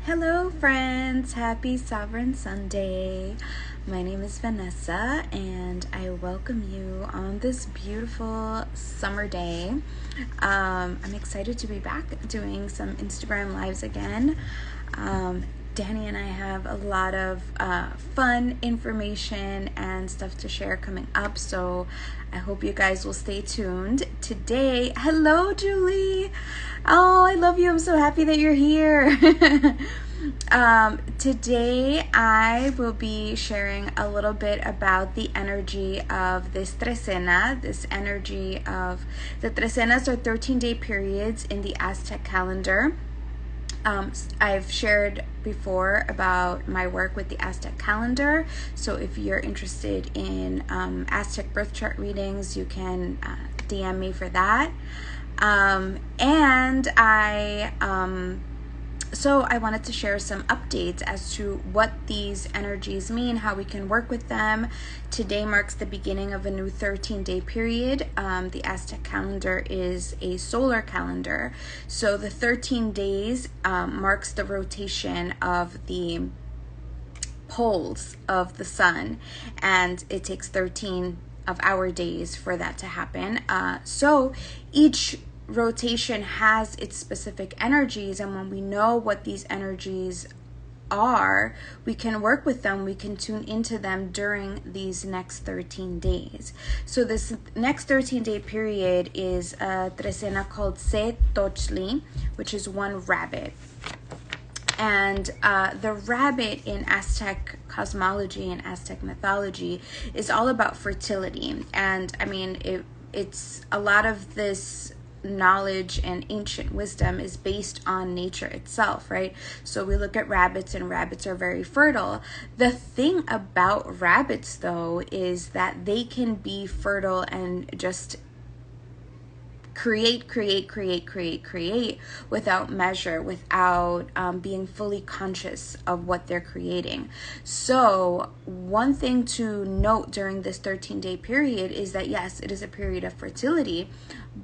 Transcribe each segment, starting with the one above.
Hello friends, happy Sovereign Sunday. My name is Vanessa and I welcome you on this beautiful summer day. I'm excited to be back doing some Instagram lives again. Danny and I have a lot of fun information and stuff to share coming up, so I hope you guys will stay tuned. Today, hello Julie! Oh, I love you. I'm so happy that you're here. Today I will be sharing a little bit about the energy of this Trecena, this energy of the Trecenas are 13-day periods in the Aztec calendar. I've shared before about my work with the Aztec Calendar, so if you're interested in Aztec birth chart readings, you can DM me for that. So I wanted to share some updates as to what these energies mean, how we can work with them. Today marks the beginning of a new 13-day period. The Aztec calendar is a solar calendar. So the 13 days marks the rotation of the poles of the sun, and it takes 13 of our days for that to happen. So each rotation has its specific energies, and when we know what these energies are, we can work with them, we can tune into them during these next 13 days. So this next 13-day period is a Trecena called Tochtli, which is one rabbit. And the rabbit in Aztec cosmology and Aztec mythology is all about fertility. And I mean, it's a lot of this knowledge and ancient wisdom is based on nature itself, right? So we look at rabbits, and rabbits are very fertile. The thing about rabbits, though, is that they can be fertile and just create without measure, without being fully conscious of what they're creating. So one thing to note during this 13-day period is that yes, it is a period of fertility,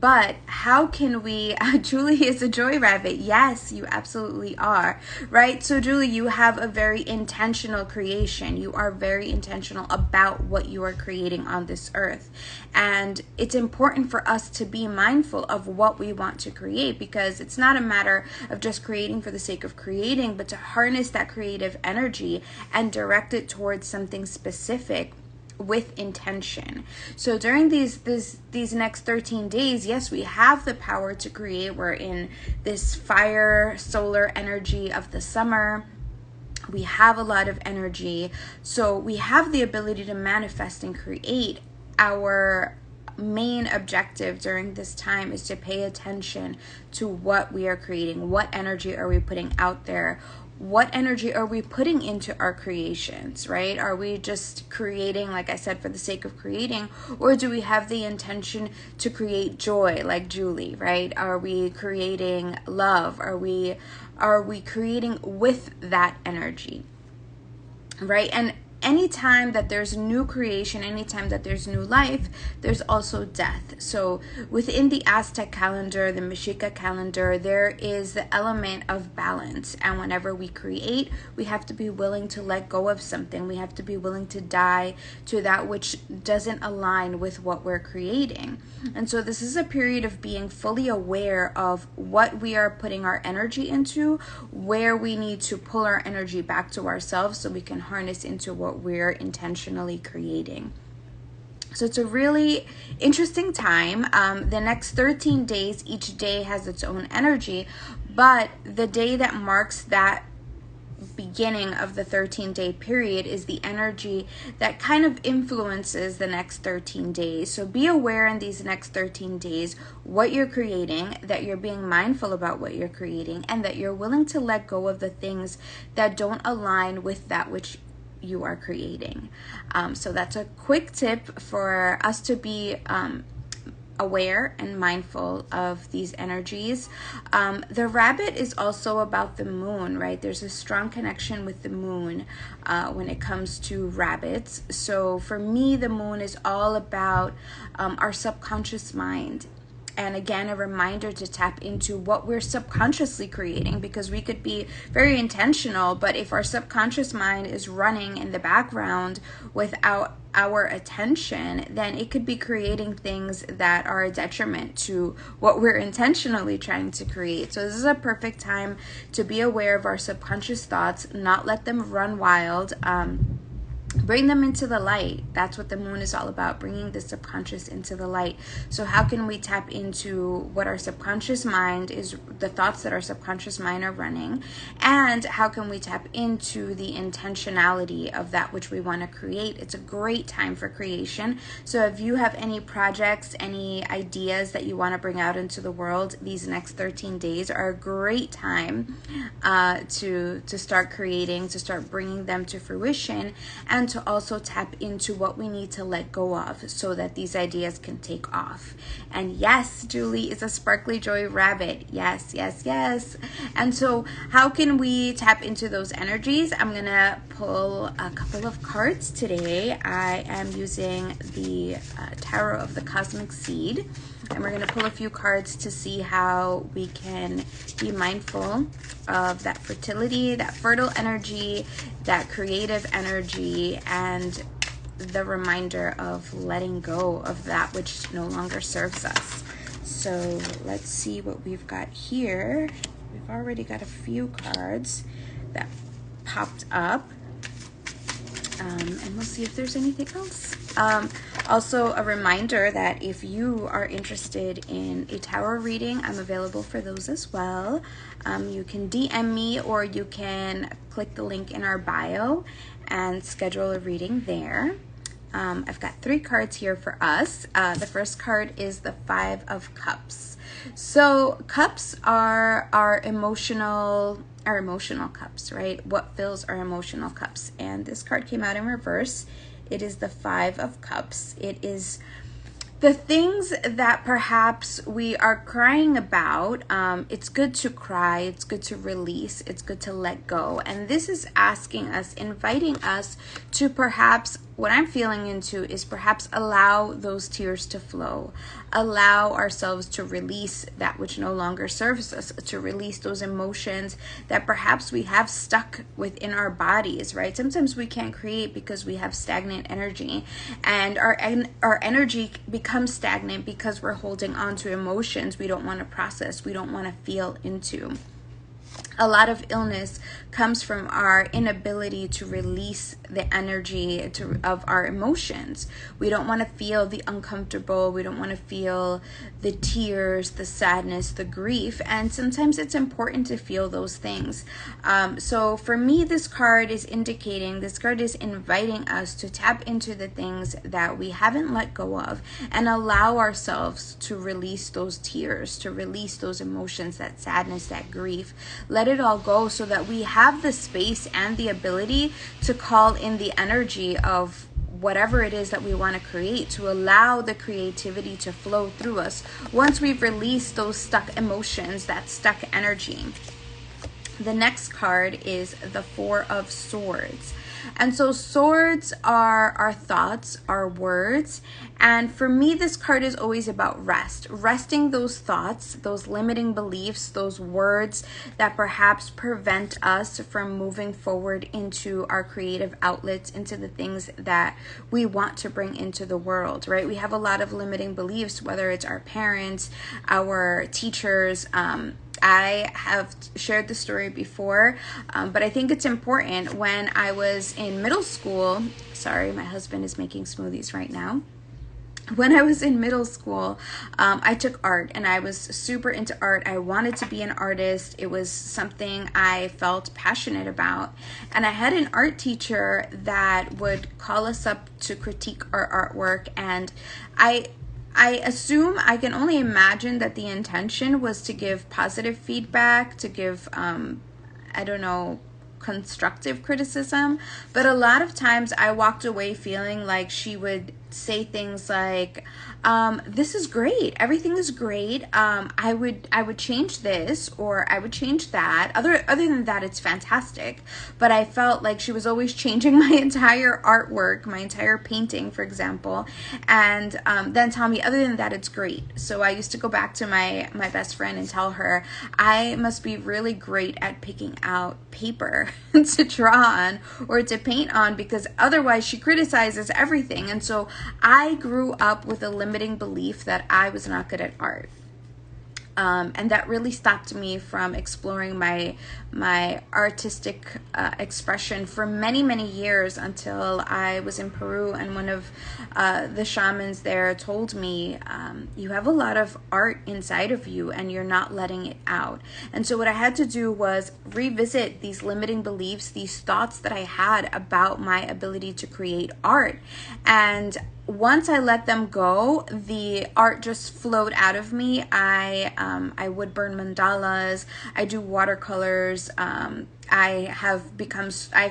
but how can we, Julie is a joy rabbit. Yes, you absolutely are, right? So Julie, you have a very intentional creation. You are very intentional about what you are creating on this earth. And it's important for us to be mindful of what we want to create, because it's not a matter of just creating for the sake of creating, but to harness that creative energy and direct it towards something specific with intention. So during these next 13 days, yes, we have the power to create. We're in this fire solar energy of the summer. We have a lot of energy, so we have the ability to manifest and create. Our main objective during this time is to pay attention to what we are creating. What energy are we putting out there? What energy are we putting into our creations, right? Are we just creating, like I said, for the sake of creating, or do we have the intention to create joy, like Julie, right? Are we creating love? Are we creating with that energy, right? And anytime that there's new creation, anytime that there's new life, there's also death. So within the Aztec calendar, the Mexica calendar, there is the element of balance. And whenever we create, we have to be willing to let go of something. We have to be willing to die to that which doesn't align with what we're creating. And so this is a period of being fully aware of what we are putting our energy into, where we need to pull our energy back to ourselves so we can harness into what we're intentionally creating. So it's a really interesting time. The next 13 days, each day has its own energy, but the day that marks that beginning of the 13-day period is the energy that kind of influences the next 13 days. So be aware in these next 13 days what you're creating, that you're being mindful about what you're creating, and that you're willing to let go of the things that don't align with that which you are creating. So that's a quick tip for us to be aware and mindful of these energies. The rabbit is also about the moon, right? There's a strong connection with the moon when it comes to rabbits. So for me, the moon is all about our subconscious mind. And again, a reminder to tap into what we're subconsciously creating, because we could be very intentional, but if our subconscious mind is running in the background without our attention, then it could be creating things that are a detriment to what we're intentionally trying to create. So this is a perfect time to be aware of our subconscious thoughts, not let them run wild. Bring them into the light. That's what the moon is all about, bringing the subconscious into the light. So how can we tap into what our subconscious mind is, the thoughts that our subconscious mind are running, and how can we tap into the intentionality of that which we want to create? It's a great time for creation. So if you have any projects, any ideas that you want to bring out into the world, these next 13 days are a great time to start creating, to start bringing them to fruition, and to also tap into what we need to let go of so that these ideas can take off. And yes, Julie is a sparkly joy rabbit. Yes, yes, yes. And so how can we tap into those energies? I'm gonna pull a couple of cards today. I am using the Tarot of the Cosmic Seed, and we're going to pull a few cards to see how we can be mindful of that fertility, that fertile energy, that creative energy, and the reminder of letting go of that which no longer serves us. So let's see what we've got here. We've already got a few cards that popped up. And we'll see if there's anything else. Also, a reminder that if you are interested in a tarot reading, I'm available for those as well. You can DM me, or you can click the link in our bio and schedule a reading there. I've got 3 cards here for us. The first card is the 5 of Cups. So cups are our emotional cups, right? What fills our emotional cups? And this card came out in reverse. It is the 5 of Cups. It is the things that perhaps we are crying about. It's good to cry. It's good to release. It's good to let go. And this is asking us, inviting us to perhaps, what I'm feeling into is perhaps allow those tears to flow. Allow ourselves to release that which no longer serves us, to release those emotions that perhaps we have stuck within our bodies, right? Sometimes we can't create because we have stagnant energy, and our energy becomes stagnant because we're holding on to emotions we don't want to process, we don't want to feel into. A lot of illness comes from our inability to release the energy of our emotions. We don't want to feel the uncomfortable. We don't want to feel the tears, the sadness, the grief. And sometimes it's important to feel those things. So for me, this card is inviting us to tap into the things that we haven't let go of and allow ourselves to release those tears, to release those emotions, that sadness, that grief. Let it all go so that we have the space and the ability to call in the energy of whatever it is that we want to create, to allow the creativity to flow through us once we've released those stuck emotions, that stuck energy. The next card is the 4 of Swords. And so swords are our thoughts, our words. And for me, this card is always about rest. Resting those thoughts, those limiting beliefs, those words that perhaps prevent us from moving forward into our creative outlets, into the things that we want to bring into the world, right? We have a lot of limiting beliefs, whether it's our parents, our teachers, I have shared the story before, but I think it's important. When I was in middle school, sorry, my husband is making smoothies right now. When I was in middle school, I took art, and I was super into art. I wanted to be an artist. It was something I felt passionate about. And I had an art teacher that would call us up to critique our artwork, and I assume, I can only imagine that the intention was to give positive feedback, to give, constructive criticism. But a lot of times I walked away feeling like she would say things like, this is great, everything is great, I would change this, or I would change that. Other than that, it's fantastic. But I felt like she was always changing my entire artwork, my entire painting, for example, and then tell me, other than that, it's great. So I used to go back to my best friend and tell her, I must be really great at picking out paper to draw on or to paint on, because otherwise she criticizes everything. And so I grew up with a limiting belief that I was not good at art. And that really stopped me from exploring my artistic expression for many, many years, until I was in Peru, and one of the shamans there told me, you have a lot of art inside of you and you're not letting it out. And so what I had to do was revisit these limiting beliefs, these thoughts that I had about my ability to create art. And once I let them go, the art just flowed out of me. I would burn mandalas. I do watercolors. I've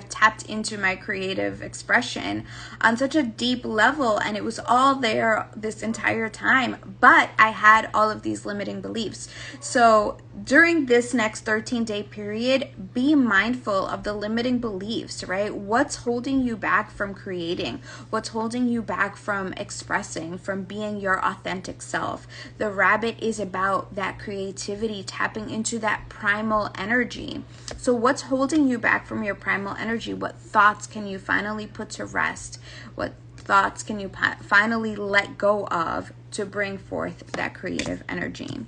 tapped into my creative expression on such a deep level, and it was all there this entire time, but I had all of these limiting beliefs. So during this next 13-day period, be mindful of the limiting beliefs, right? What's holding you back from creating? What's holding you back from expressing, from being your authentic self? The rabbit is about that creativity, tapping into that primal energy. So what's holding you back from your primal energy? What thoughts can you finally put to rest? What thoughts can you finally let go of to bring forth that creative energy?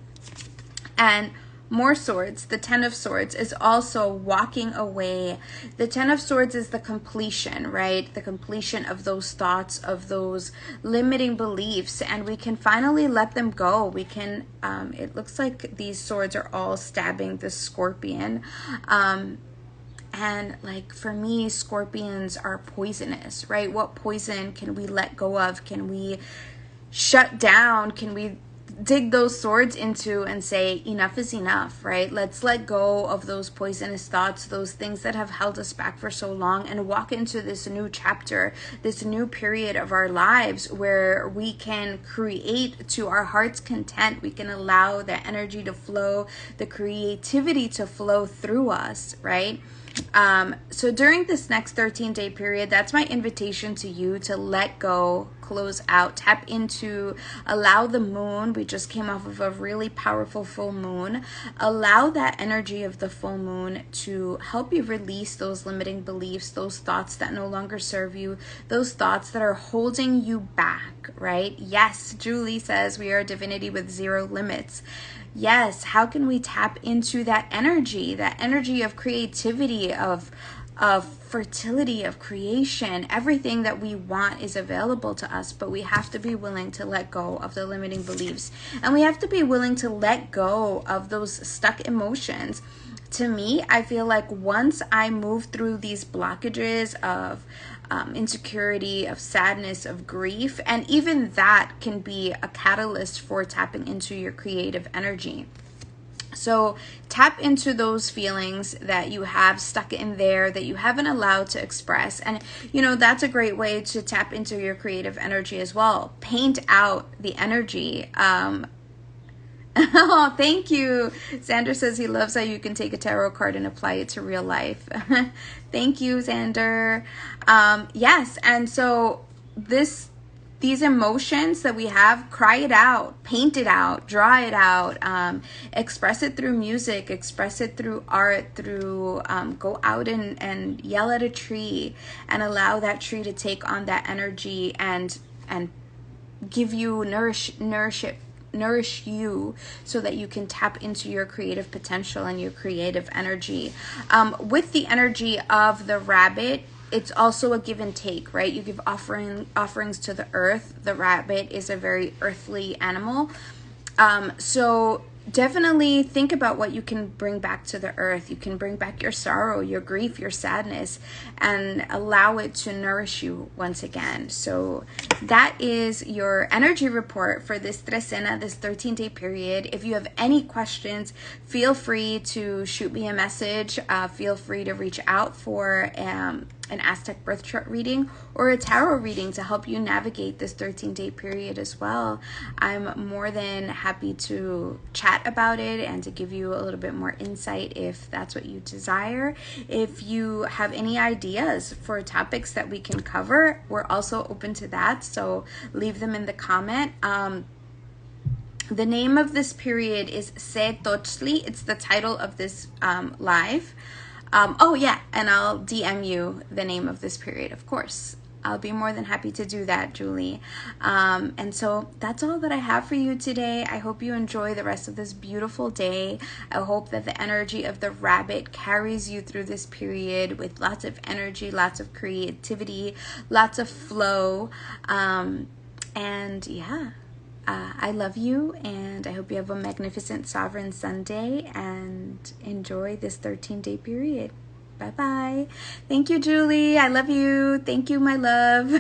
And more swords, the 10 of swords is also walking away. The 10 of swords is the completion, right? The completion of those thoughts, of those limiting beliefs, and we can finally let them go. We can, it looks like these swords are all stabbing the scorpion. And like for me, scorpions are poisonous, right? What poison can we let go of? Can we shut down? Can we dig those swords into and say, enough is enough, right? Let's let go of those poisonous thoughts, those things that have held us back for so long, and walk into this new chapter, this new period of our lives where we can create to our heart's content. We can allow the energy to flow, the creativity to flow through us, right? So during this next 13-day period, that's my invitation to you to let go, close out, tap into, allow the moon. We just came off of a really powerful full moon. Allow that energy of the full moon to help you release those limiting beliefs, those thoughts that no longer serve you, those thoughts that are holding you back, right? Yes, Julie says we are a divinity with zero limits. Yes, how can we tap into that energy of creativity, of fertility, of creation? Everything that we want is available to us, but we have to be willing to let go of the limiting beliefs. And we have to be willing to let go of those stuck emotions. To me, I feel like once I move through these blockages of insecurity, of sadness, of grief, and even that can be a catalyst for tapping into your creative energy. So tap into those feelings that you have stuck in there that you haven't allowed to express. And, you know, that's a great way to tap into your creative energy as well. Paint out the energy. Oh, thank you. Xander says he loves how you can take a tarot card and apply it to real life. Thank you, Xander. Yes, and so these emotions that we have, cry it out, paint it out, draw it out, express it through music, express it through art, through go out and yell at a tree and allow that tree to take on that energy and give you nourish you so that you can tap into your creative potential and your creative energy. With the energy of the rabbit, it's also a give and take, right? You give offerings to the earth. The rabbit is a very earthly animal. So definitely think about what you can bring back to the earth. You can bring back your sorrow, your grief, your sadness, and allow it to nourish you once again. So that is your energy report for this Trecena, this 13-day period. If you have any questions, feel free to shoot me a message. Feel free to reach out for an Aztec birth chart reading or a tarot reading to help you navigate this 13-day period as well, I'm more than happy to chat about it and to give you a little bit more insight if that's what you desire. If you have any ideas for topics that we can cover, we're also open to that, so leave them in the comment. The name of this period is Se Tochtli. It's the title of this live. Oh yeah, and I'll DM you the name of this period, of course. I'll be more than happy to do that, Julie. And so that's all that I have for you today. I hope you enjoy the rest of this beautiful day. I hope that the energy of the rabbit carries you through this period with lots of energy, lots of creativity, lots of flow. And yeah. I love you, and I hope you have a magnificent Sovereign Sunday and enjoy this 13-day period. Bye-bye. Thank you, Julie. I love you. Thank you, my love.